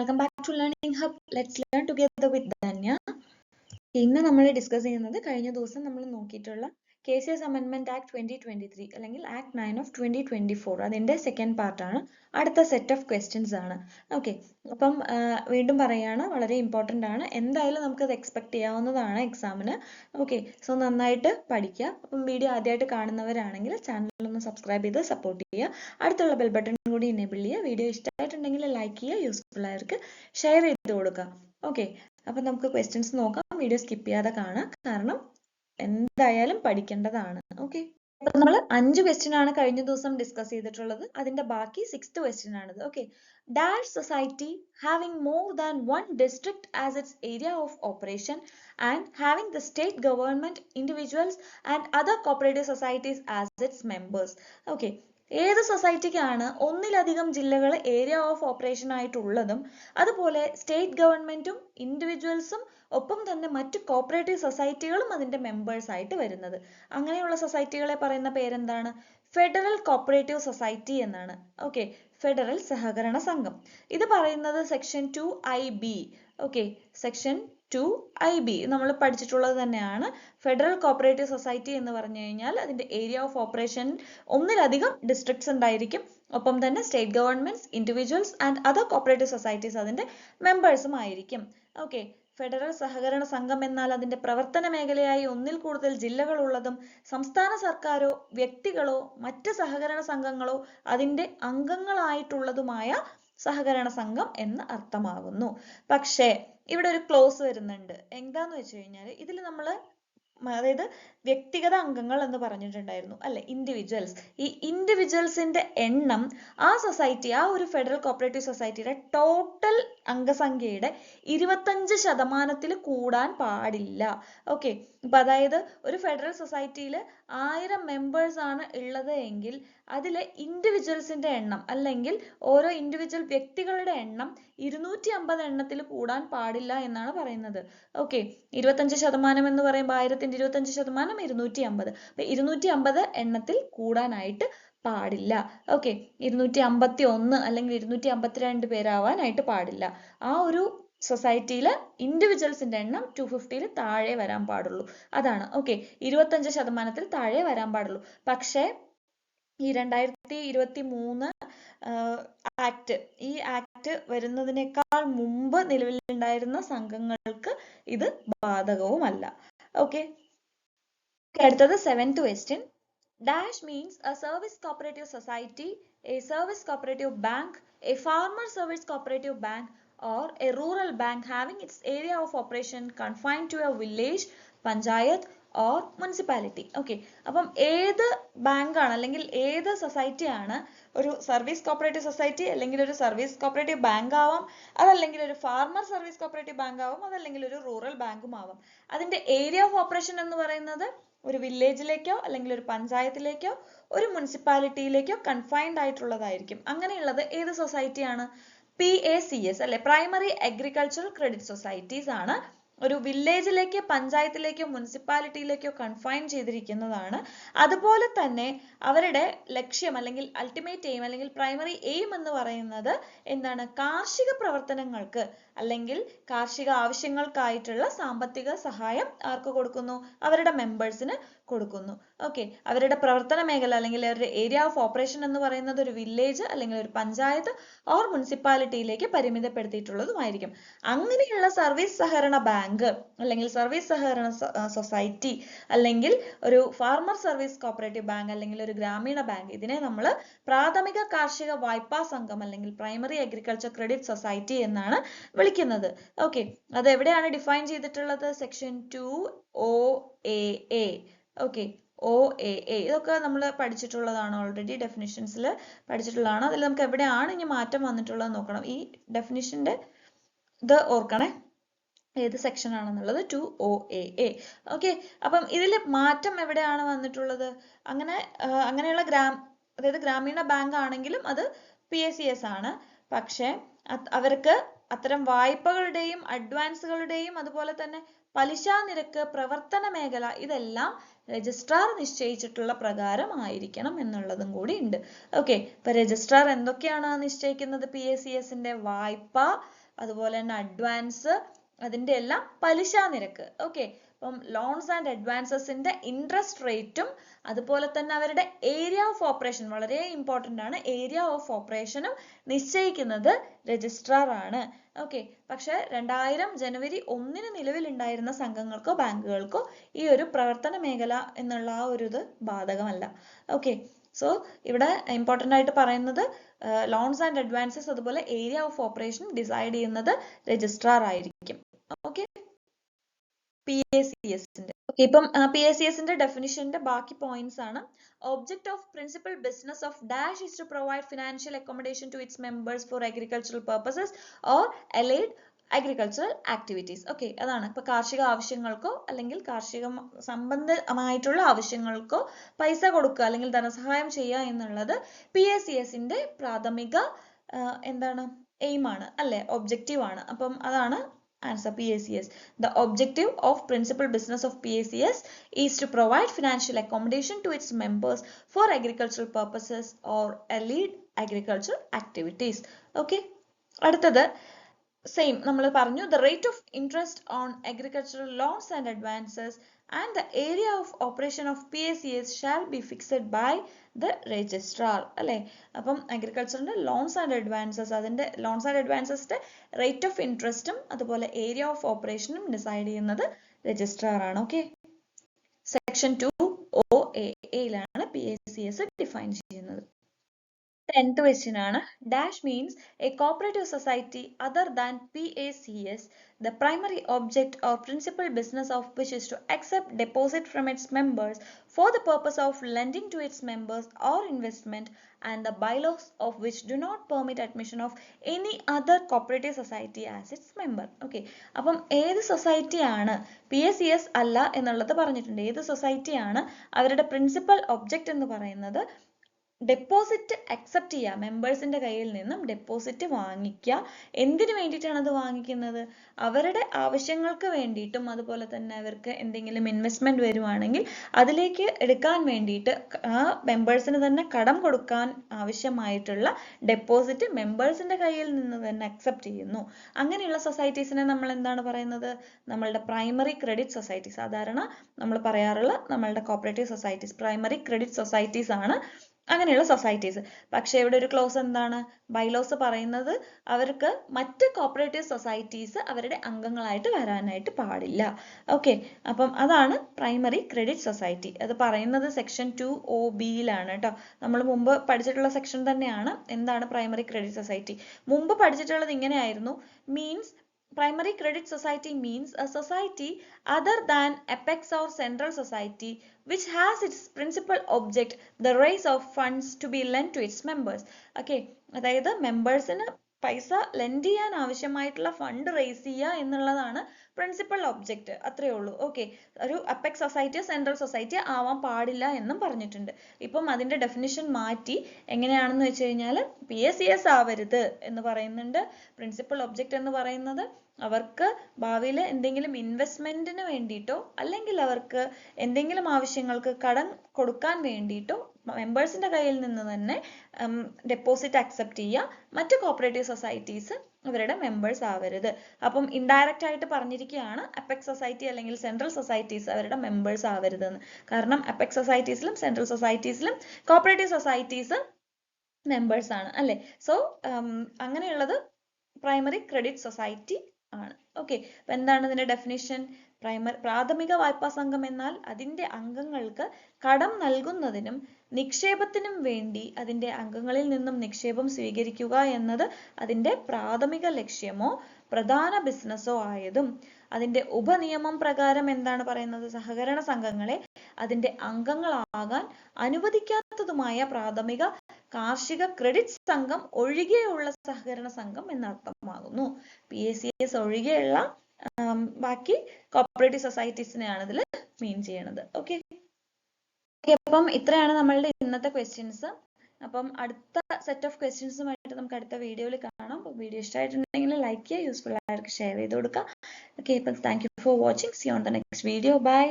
welcome back to Learning Hub. Let's learn together with Danya. ഇന്ന് നമ്മൾ discuss ചെയ്യുന്നത് കഴിഞ്ഞ ദിവസം നമ്മൾ നോക്കിയിട്ടുള്ള KCS Amendment Act 2023 അല്ലെങ്കിൽ Act 9 of 2024 അതിന്റെ സെക്കൻഡ് പാർട്ടാണ്. അടുത്ത സെറ്റ് ഓഫ് ക്വസ്റ്റ്യൻസ് ആണ്. ഓക്കെ, അപ്പം വീണ്ടും പറയാണ്, വളരെ ഇമ്പോർട്ടൻ്റ് ആണ്. എന്തായാലും നമുക്കത് എക്സ്പെക്ട് ചെയ്യാവുന്നതാണ് എക്സാമിന്. ഓക്കെ, സോ നന്നായിട്ട് പഠിക്കുക. അപ്പം വീഡിയോ ആദ്യമായിട്ട് കാണുന്നവരാണെങ്കിൽ ചാനൽ ഒന്ന് സബ്സ്ക്രൈബ് ചെയ്ത് സപ്പോർട്ട് ചെയ്യുക. അടുത്തുള്ള ബെൽ ബട്ടൺ കൂടി എനേബിൾ ചെയ്യുക. വീഡിയോ ഇഷ്ടമായിട്ടുണ്ടെങ്കിൽ ലൈക്ക് ചെയ്യുക, യൂസ്ഫുൾ ആയവർക്ക് ഷെയർ ചെയ്ത് കൊടുക്കുക. ഓക്കെ, അപ്പം നമുക്ക് ക്വസ്റ്റ്യൻസ് നോക്കാം. വീഡിയോ സ്കിപ്പ് ചെയ്യാതെ കാണാം, കാരണം എന്തായാലും പഠിക്കേണ്ടതാണ്. ഓക്കെ, അപ്പൊ നമ്മൾ 5 ക്വസ്റ്റ്യൻ ആണ് കഴിഞ്ഞ ദിവസം ഡിസ്കസ് ചെയ്തിട്ടുള്ളത്. അതിന്റെ ബാക്കി 6th ക്വസ്റ്റ്യൻ ആണിത്. Okay, dash society having more than 1 district as its area of operation and having the state government, individuals and other cooperative societies as its members. Okay, ഏത് സൊസൈറ്റിക്കാണ് ഒന്നിലധികം ജില്ലകൾ ഏരിയ ഓഫ് ഓപ്പറേഷൻ ആയിട്ടുള്ളതും അതുപോലെ state ഗവൺമെന്റും ഇൻഡിവിജ്വൽസും ഒപ്പം തന്നെ മറ്റു കോപ്പറേറ്റീവ് സൊസൈറ്റികളും അതിന്റെ മെമ്പേഴ്സ് ആയിട്ട് വരുന്നത്? അങ്ങനെയുള്ള സൊസൈറ്റികളെ പറയുന്ന പേരെന്താണ്? ഫെഡറൽ കോപ്പറേറ്റീവ് സൊസൈറ്റി എന്നാണ്. ഓക്കെ, ഫെഡറൽ സഹകരണ സംഘം. ഇത് പറയുന്നത് section 2IB. Okay, section 2IB നമ്മൾ പഠിച്ചിട്ടുള്ളത് തന്നെയാണ്. ഫെഡറൽ കോപ്പറേറ്റീവ് സൊസൈറ്റി എന്ന് പറഞ്ഞു കഴിഞ്ഞാൽ അതിന്റെ ഏരിയ ഓഫ് ഓപ്പറേഷൻ ഒന്നിലധികം ഡിസ്ട്രിക്ട്സ് ഉണ്ടായിരിക്കും, ഒപ്പം തന്നെ state governments, individuals and other cooperative societies അതിന്റെ മെമ്പേഴ്സും ആയിരിക്കും. ഓക്കെ, ഫെഡറൽ സഹകരണ സംഘം എന്നാൽ അതിന്റെ പ്രവർത്തന മേഖലയായി ഒന്നിൽ കൂടുതൽ ജില്ലകളുള്ളതും സംസ്ഥാന സർക്കാരോ വ്യക്തികളോ മറ്റ് സഹകരണ സംഘങ്ങളോ അതിന്റെ അംഗങ്ങളായിട്ടുള്ളതുമായ സഹകരണ സംഘം എന്ന് അർത്ഥമാകുന്നു. പക്ഷേ ഇവിടെ ഒരു ക്ലോസ് വരുന്നുണ്ട്. എന്താന്ന് വെച്ച് കഴിഞ്ഞാൽ ഇതിൽ നമ്മൾ അതായത് വ്യക്തിഗത അംഗങ്ങൾ എന്ന് പറഞ്ഞിട്ടുണ്ടായിരുന്നു അല്ലെ, ഇൻഡിവിജ്വൽസ്. ഈ ഇൻഡിവിജ്വൽസിന്റെ എണ്ണം ആ സൊസൈറ്റി, ആ ഒരു ഫെഡറൽ കോപ്പറേറ്റീവ് സൊസൈറ്റിയുടെ ടോട്ടൽ അംഗസംഖ്യയുടെ 25% കൂടാൻ പാടില്ല. ഓക്കെ, അപ്പൊ അതായത് ഒരു ഫെഡറൽ സൊസൈറ്റിയിൽ 1000 മെമ്പേഴ്സ് ആണ് ഉള്ളത് എങ്കിൽ അതിലെ ഇൻഡിവിജ്വൽസിന്റെ എണ്ണം അല്ലെങ്കിൽ ഓരോ ഇൻഡിവിജ്വൽ വ്യക്തികളുടെ എണ്ണം 250 എണ്ണത്തിൽ കൂടാൻ പാടില്ല എന്നാണ് പറയുന്നത്. ഓക്കെ, 25% എന്ന് പറയുമ്പോൾ 1000ന്റെ 25% 250. അപ്പൊ 250 എണ്ണത്തിൽ കൂടാനായിട്ട് പാടില്ല. ഓക്കെ, 251 അല്ലെങ്കിൽ 252 പേരാവാനായിട്ട് പാടില്ല. ആ ഒരു സൊസൈറ്റിയില് ഇൻഡിവിജ്വൽസിന്റെ എണ്ണം 250 താഴെ വരാൻ പാടുള്ളൂ. അതാണ്. ഓക്കെ, 25% താഴെ വരാൻ പാടുള്ളൂ. പക്ഷേ ഈ 2023 ആക്ട്, ഈ ആക്ട് വരുന്നതിനേക്കാൾ മുമ്പ് നിലവിലുണ്ടായിരുന്ന സംഘങ്ങൾക്ക് ഇത് ബാധകവുമല്ല. ഓക്കെ, അടുത്തത് 7th question. Dash means a service cooperative society, a service cooperative bank, a farmer service cooperative bank or a rural bank having its area of operation confined to a village, panchayat or municipality. Okay, അപ്പം ഏത് ബാങ്കാണ് അല്ലെങ്കിൽ ഏത് society ആണ് ഒരു service cooperative society അല്ലെങ്കിൽ ഒരു service cooperative bank ആവാം, അതല്ലെങ്കിൽ ഒരു ഫാർമർ സർവീസ് കോപ്പറേറ്റീവ് ബാങ്ക് ആവാം, അതല്ലെങ്കിൽ ഒരു റൂറൽ ബാങ്കും ആവാം. അതിന്റെ ഏരിയ ഓഫ് ഓപ്പറേഷൻ എന്ന് പറയുന്നത് ഒരു വില്ലേജിലേക്കോ അല്ലെങ്കിൽ ഒരു പഞ്ചായത്തിലേക്കോ ഒരു മുനിസിപ്പാലിറ്റിയിലേക്കോ കൺഫൈൻഡ് ആയിട്ടുള്ളതായിരിക്കും. അങ്ങനെയുള്ളത് ഏത് സൊസൈറ്റിയാണ്? PACS അല്ലെ, പ്രൈമറി അഗ്രികൾച്ചറൽ ക്രെഡിറ്റ് സൊസൈറ്റീസ് ആണ്. ഒരു വില്ലേജിലേക്കോ പഞ്ചായത്തിലേക്കോ മുനിസിപ്പാലിറ്റിയിലേക്കോ കൺഫൈൻ ചെയ്തിരിക്കുന്നതാണ്. അതുപോലെ തന്നെ അവരുടെ ലക്ഷ്യം അല്ലെങ്കിൽ അൾട്ടിമേറ്റ് എയിം അല്ലെങ്കിൽ പ്രൈമറി എയിം എന്ന് പറയുന്നത് എന്താണ്? കാർഷിക പ്രവർത്തനങ്ങൾക്ക് അല്ലെങ്കിൽ കാർഷിക ആവശ്യങ്ങൾക്കായിട്ടുള്ള സാമ്പത്തിക സഹായം ആർക്ക് കൊടുക്കുന്നു? അവരുടെ മെമ്പേഴ്സിന് കൊടുക്കുന്നു. ഓക്കെ, അവരുടെ പ്രവർത്തന മേഖല അല്ലെങ്കിൽ അവരുടെ ഏരിയ ഓഫ് ഓപ്പറേഷൻ എന്ന് പറയുന്നത് ഒരു വില്ലേജ് അല്ലെങ്കിൽ ഒരു പഞ്ചായത്ത് ഓർ മുനിസിപ്പാലിറ്റിയിലേക്ക് പരിമിതപ്പെടുത്തിയിട്ടുള്ളതുമായിരിക്കും. അങ്ങനെയുള്ള സർവീസ് സഹകരണ ബാങ്ക് അല്ലെങ്കിൽ സർവീസ് സഹകരണ സൊസൈറ്റി അല്ലെങ്കിൽ ഒരു ഫാർമർ സർവീസ് കോപ്പറേറ്റീവ് ബാങ്ക് അല്ലെങ്കിൽ ഒരു ഗ്രാമീണ ബാങ്ക്, ഇതിനെ നമ്മൾ പ്രാഥമിക കാർഷിക വായ്പാ സംഘം അല്ലെങ്കിൽ പ്രൈമറി അഗ്രികൾച്ചർ ക്രെഡിറ്റ് സൊസൈറ്റി എന്നാണ് വിളിക്കുന്നത്. ഓക്കെ, അത് എവിടെയാണ് ഡിഫൈൻ ചെയ്തിട്ടുള്ളത്? Section 2OAA. ഓക്കെ, OAA ഇതൊക്കെ നമ്മൾ പഠിച്ചിട്ടുള്ളതാണ്, ഓൾറെഡി ഡെഫിനിഷൻസിൽ പഠിച്ചിട്ടുള്ളതാണ്. അതിൽ നമുക്ക് എവിടെയാണ് ഇനി മാറ്റം വന്നിട്ടുള്ളത് നോക്കണം. ഈ ഡെഫിനിഷന്റെ ഇത് ഓർക്കണേ, ഏത് സെക്ഷൻ ആണെന്നുള്ളത്. 2OAA. ഓക്കെ, അപ്പം ഇതിൽ മാറ്റം എവിടെയാണ് വന്നിട്ടുള്ളത്? അങ്ങനെയുള്ള അതായത് ഗ്രാമീണ ബാങ്ക് ആണെങ്കിലും അത് PACS ആണ്. പക്ഷെ അവർക്ക് അത്തരം വായ്പകളുടെയും അഡ്വാൻസുകളുടെയും അതുപോലെ തന്നെ പലിശ നിരക്ക്, പ്രവർത്തന മേഖല ഇതെല്ലാം രജിസ്ട്രാർ നിശ്ചയിച്ചിട്ടുള്ള പ്രകാരം ആയിരിക്കണം എന്നുള്ളതും കൂടി ഉണ്ട്. ഓക്കെ, ഇപ്പൊ രജിസ്ട്രാർ എന്തൊക്കെയാണ് നിശ്ചയിക്കുന്നത്? PACSന്റെ വായ്പ, അതുപോലെ തന്നെ അഡ്വാൻസ്, അതിന്റെ എല്ലാം പലിശ നിരക്ക്. ഓക്കെ, അപ്പം ലോൺസ് ആൻഡ് അഡ്വാൻസസിന്റെ ഇൻട്രസ്റ്റ് റേറ്റും അതുപോലെ തന്നെ അവരുടെ ഏരിയ ഓഫ് ഓപ്പറേഷൻ, വളരെ ഇമ്പോർട്ടന്റ് ആണ്, ഏരിയ ഓഫ് ഓപ്പറേഷനും നിശ്ചയിക്കുന്നത് രജിസ്ട്രാർ ആണ്. ഓക്കെ, പക്ഷെ 2000 ജനുവരി 1 നിലവിലുണ്ടായിരുന്ന സംഘങ്ങൾക്കോ ബാങ്കുകൾക്കോ ഈ ഒരു പ്രവർത്തന മേഖല എന്നുള്ള ആ ഒരു ഇത് ബാധകമല്ല. ഓക്കെ, സോ ഇവിടെ ഇമ്പോർട്ടന്റ് ആയിട്ട് പറയുന്നത് ലോൺസ് ആൻഡ് അഡ്വാൻസസ് അതുപോലെ ഏരിയ ഓഫ് ഓപ്പറേഷൻ ഡിസൈഡ് ചെയ്യുന്നത് രജിസ്ട്രാർ ആയിരിക്കും. ഓക്കെ, PACS ന്റെ. ഓക്കെ, ഇപ്പം PACS ന്റെ ഡെഫിനിഷന്റെ ബാക്കി പോയിന്റ്സ് ആണ്. Object of principal business of dash is to provide financial accommodation to its members for agricultural purposes or allied agricultural activities. Okay, അതാണ് ഇപ്പൊ കാർഷിക ആവശ്യങ്ങൾക്കോ അല്ലെങ്കിൽ കാർഷിക സംബന്ധമായിട്ടുള്ള ആവശ്യങ്ങൾക്കോ പൈസ കൊടുക്കുക അല്ലെങ്കിൽ ധനസഹായം ചെയ്യുക എന്നുള്ളത് PACS ന്റെ പ്രാഥമിക എന്താണ് എയിം ആണ് അല്ലെ, ഒബ്ജക്റ്റീവ് ആണ്. അപ്പം അതാണ് answer, PACS. The objective of principal business of PACS is to provide financial accommodation to its members for agricultural purposes or allied agricultural activities. Okay, അടുത്തത് സെയിം നമ്മൾ പറഞ്ഞു, the rate of interest on agricultural loans and advances and the area of operation of PACS shall be fixed by the registrar. അല്ലെ, അപ്പം അഗ്രികൾച്ചറിന്റെ loans and advances, അതിന്റെ loans and അഡ്വാൻസസിന്റെ rate of ഇൻട്രസ്റ്റും അതുപോലെ area of ഓപ്പറേഷനും decide ചെയ്യുന്നത് registrar ആണ്. Okay, section 2OA PACS define ചെയ്യുന്നത്. 10th question ആണ്. Dash means a cooperative society other than PACS, the primary object or principal business of which is to accept deposit from its members for the purpose of lending to its members or investment, and the bylaws of which do not permit admission of any other cooperative society as its member. Okay, അപ്പം ഏത് society ആണ്, PACS അല്ല എന്നുള്ളത് പറഞ്ഞിട്ടുണ്ട്, ഏത് society ആണ് അവരുടെ principal object എന്ന് പറയുന്നത് ഡെപ്പോസിറ്റ് അക്സെപ്റ്റ് ചെയ്യുക, മെമ്പേഴ്സിന്റെ കയ്യിൽ നിന്നും ഡെപ്പോസിറ്റ് വാങ്ങിക്കുക. എന്തിനു വേണ്ടിയിട്ടാണ് അത് വാങ്ങിക്കുന്നത്? അവരുടെ ആവശ്യങ്ങൾക്ക് വേണ്ടിയിട്ടും അതുപോലെ തന്നെ അവർക്ക് എന്തെങ്കിലും ഇൻവെസ്റ്റ്മെന്റ് വരുവാണെങ്കിൽ അതിലേക്ക് എടുക്കാൻ വേണ്ടിയിട്ട് ആ മെമ്പേഴ്സിന് തന്നെ കടം കൊടുക്കാൻ ആവശ്യമായിട്ടുള്ള ഡെപ്പോസിറ്റ് മെമ്പേഴ്സിന്റെ കയ്യിൽ നിന്ന് തന്നെ അക്സെപ്റ്റ് ചെയ്യുന്നു. അങ്ങനെയുള്ള സൊസൈറ്റീസിനെ നമ്മൾ എന്താണ് പറയുന്നത്? നമ്മളുടെ പ്രൈമറി ക്രെഡിറ്റ് സൊസൈറ്റി, സാധാരണ നമ്മൾ പറയാറുള്ള നമ്മളുടെ cooperative societies primary credit societies ആണ് അങ്ങനെയുള്ള സൊസൈറ്റീസ്. പക്ഷെ ഇവിടെ ഒരു ക്ലോസ് എന്താണ്? ബൈലോസ് പറയുന്നത് അവർക്ക് മറ്റ് കോപ്പറേറ്റീവ് സൊസൈറ്റീസ് അവരുടെ അംഗങ്ങളായിട്ട് വരാനായിട്ട് പാടില്ല. ഓക്കെ, അപ്പം അതാണ് പ്രൈമറി ക്രെഡിറ്റ് സൊസൈറ്റി. അത് പറയുന്നത് സെക്ഷൻ 2OBയിലാണ് കേട്ടോ. നമ്മൾ മുമ്പ് പഠിച്ചിട്ടുള്ള സെക്ഷൻ തന്നെയാണ്. എന്താണ് പ്രൈമറി ക്രെഡിറ്റ് സൊസൈറ്റി? മുമ്പ് പഠിച്ചിട്ടുള്ളത് ഇങ്ങനെയായിരുന്നു. Means primary credit society means a society other than apex or central society which has its principal object the raise of funds to be lent to its members. Okay, അതായത് മെമ്പേഴ്സിന് പൈസ lent ചെയ്യാൻ ആവശ്യമായിട്ടുള്ള fund raise ചെയ്യുക എന്നുള്ളതാണ് principal object. അത്രയേ ഉള്ളൂ. Okay, ഒരു apex society central society ആവാൻ പാടില്ല എന്നും പറഞ്ഞിട്ടുണ്ട്. ഇപ്പം അതിന്റെ ഡെഫിനിഷൻ മാറ്റി എങ്ങനെയാണെന്ന് വെച്ച് കഴിഞ്ഞാൽ PACS ആവരുത് എന്ന് പറയുന്നുണ്ട്. പ്രിൻസിപ്പൽ ഒബ്ജക്റ്റ് എന്ന് പറയുന്നത് അവർക്ക് ഭാവിയിൽ എന്തെങ്കിലും ഇൻവെസ്റ്റ്മെന്റിന് വേണ്ടിയിട്ടോ അല്ലെങ്കിൽ അവർക്ക് എന്തെങ്കിലും ആവശ്യങ്ങൾക്ക് കടം കൊടുക്കാൻ വേണ്ടിയിട്ടോ മെമ്പേഴ്സിന്റെ കയ്യിൽ നിന്ന് തന്നെ ഡെപ്പോസിറ്റ് അക്സെപ്റ്റ് ചെയ്യുക. മറ്റ് കോപ്പറേറ്റീവ് സൊസൈറ്റീസ് അവരുടെ മെമ്പേഴ്സ് ആവരുത്. അപ്പം ഇൻഡയറക്റ്റ് ആയിട്ട് പറഞ്ഞിരിക്കുകയാണ് അപ്പെക്സ് സൊസൈറ്റി അല്ലെങ്കിൽ സെൻട്രൽ സൊസൈറ്റീസ് അവരുടെ മെമ്പേഴ്സ് ആവരുതെന്ന്. കാരണം അപ്പെക്സ് സൊസൈറ്റീസിലും സെൻട്രൽ സൊസൈറ്റീസിലും കോപ്പറേറ്റീവ് സൊസൈറ്റീസ് മെമ്പേഴ്സ് ആണ് അല്ലെ. സോ അങ്ങനെയുള്ളത് പ്രൈമറി ക്രെഡിറ്റ് സൊസൈറ്റി ആണ്. ഓക്കെ, അപ്പൊ എന്താണ് ഇതിന്റെ ഡെഫിനിഷൻ? പ്രാഥമിക വായ്പാ സംഘം എന്നാൽ അതിന്റെ അംഗങ്ങൾക്ക് കടം നൽകുന്നതിനും നിക്ഷേപത്തിനും വേണ്ടി അതിന്റെ അംഗങ്ങളിൽ നിന്നും നിക്ഷേപം സ്വീകരിക്കുക എന്നത് അതിന്റെ പ്രാഥമിക ലക്ഷ്യമോ പ്രധാന ബിസിനസ്സോ ആയതും അതിന്റെ ഉപനിയമം പ്രകാരം എന്താണ് പറയുന്നത്? സഹകരണ സംഘങ്ങളെ അതിന്റെ അംഗങ്ങളാകാൻ അനുവദിക്കാത്തതുമായ പ്രാഥമിക കാർഷിക ക്രെഡിറ്റ് സംഘം ഒഴികെയുള്ള സഹകരണ സംഘം എന്നർത്ഥമാകുന്നു. PACS ഒഴികെയുള്ള ബാക്കി കോപ്പറേറ്റീവ് സൊസൈറ്റീസിനെയാണ് ഇതിൽ മീൻ ചെയ്യണത്. ഓക്കെ, അപ്പം ഇത്രയാണ് നമ്മളുടെ ഇന്നത്തെ ക്വസ്റ്റ്യൻസ്. അപ്പം അടുത്ത സെറ്റ് ഓഫ് ക്വസ്റ്റ്യൻസുമായിട്ട് നമുക്ക് അടുത്ത വീഡിയോയിൽ കാണാം. അപ്പോൾ വീഡിയോ ഇഷ്ടമായിട്ടുണ്ടെങ്കിൽ ലൈക്ക് ചെയ്യുക, യൂസ്ഫുൾ ആയവർക്ക് ഷെയർ ചെയ്ത് കൊടുക്കുക. ഓക്കെ, അപ്പം thank you for watching. See you on the next video. By.